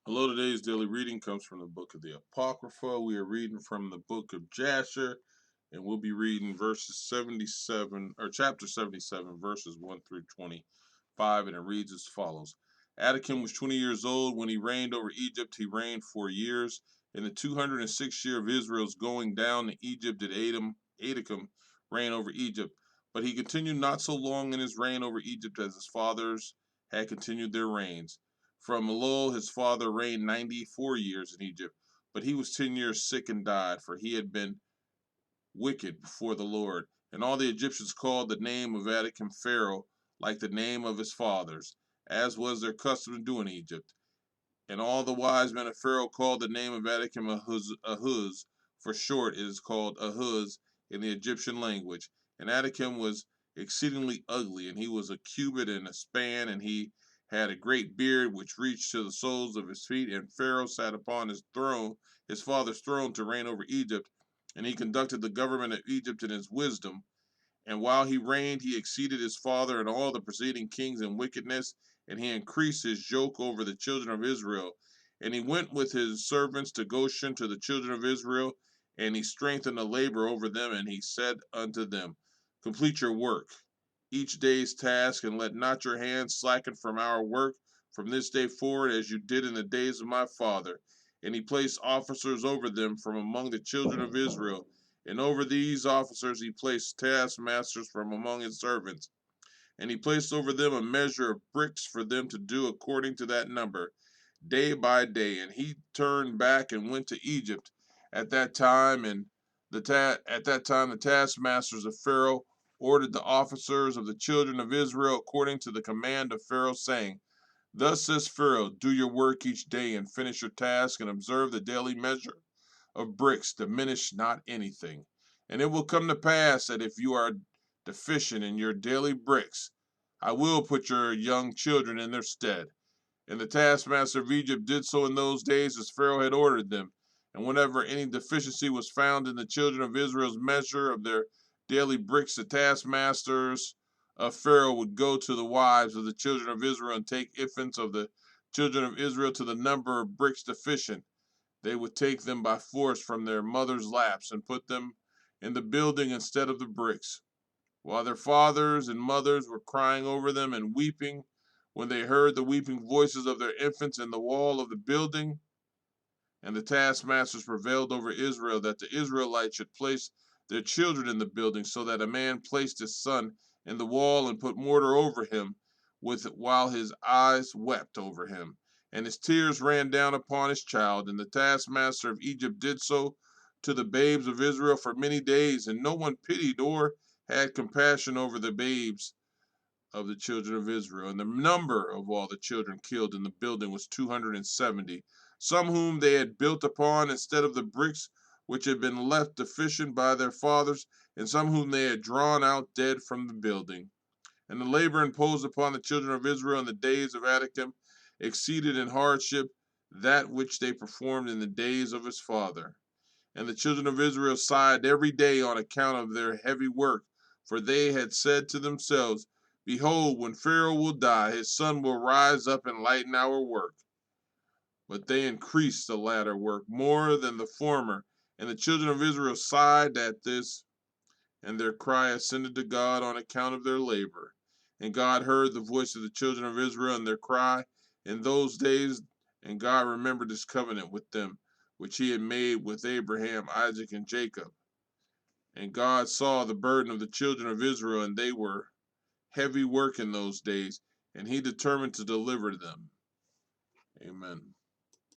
Hello, today's daily reading comes from the book of the Apocrypha. We are reading from the book of Jasher, and we'll be reading verses 77, or chapter 77, verses 1 through 25, and it reads as follows. Adakim was 20 years old when he reigned over Egypt. He reigned 4 years. In the 206th year of Israel's going down to Egypt did Adakim reign over Egypt. But he continued not so long in his reign over Egypt as his fathers had continued their reigns. From Elul his father reigned 94 years in Egypt, but he was 10 years sick and died, for he had been wicked before the Lord. And all the Egyptians called the name of Adakim Pharaoh, like the name of his fathers, as was their custom to do in Egypt. And all the wise men of Pharaoh called the name of Adakim Ahuz. For short, it is called Ahuz in the Egyptian language. And Adakim was exceedingly ugly, and he was a cubit and a span, and he had a great beard which reached to the soles of his feet. And Pharaoh sat upon his throne, his father's throne, to reign over Egypt. And he conducted the government of Egypt in his wisdom. And while he reigned, he exceeded his father and all the preceding kings in wickedness, and he increased his yoke over the children of Israel. And he went with his servants to Goshen to the children of Israel, and he strengthened the labor over them, and he said unto them, Complete your work, each day's task, and let not your hands slacken from our work from this day forward, as you did in the days of my father. And he placed officers over them from among the children of Israel, and over these officers he placed taskmasters from among his servants. And he placed over them a measure of bricks for them to do according to that number, day by day. And he turned back and went to Egypt at that time. And at that time the taskmasters of Pharaoh ordered the officers of the children of Israel according to the command of Pharaoh, saying, Thus says Pharaoh, do your work each day and finish your task and observe the daily measure of bricks, diminish not anything. And it will come to pass that if you are deficient in your daily bricks, I will put your young children in their stead. And the taskmaster of Egypt did so in those days as Pharaoh had ordered them. And whenever any deficiency was found in the children of Israel's measure of their daily bricks, the taskmasters of Pharaoh would go to the wives of the children of Israel and take infants of the children of Israel to the number of bricks deficient. They would take them by force from their mothers' laps and put them in the building instead of the bricks, while their fathers and mothers were crying over them and weeping. When they heard the weeping voices of their infants in the wall of the building, and the taskmasters prevailed over Israel, that the Israelites should place their children in the building, so that a man placed his son in the wall and put mortar over him, while his eyes wept over him, and his tears ran down upon his child. And the taskmaster of Egypt did so to the babes of Israel for many days, and no one pitied or had compassion over the babes of the children of Israel. And the number of all the children killed in the building was 270, some whom they had built upon instead of the bricks which had been left deficient by their fathers, and some whom they had drawn out dead from the building. And the labor imposed upon the children of Israel in the days of Adakim exceeded in hardship that which they performed in the days of his father. And the children of Israel sighed every day on account of their heavy work, for they had said to themselves, Behold, when Pharaoh will die, his son will rise up and lighten our work. But they increased the latter work more than the former. And the children of Israel sighed at this, and their cry ascended to God on account of their labor. And God heard the voice of the children of Israel and their cry in those days, and God remembered his covenant with them, which he had made with Abraham, Isaac, and Jacob. And God saw the burden of the children of Israel, and they were heavy work in those days, and he determined to deliver them. Amen.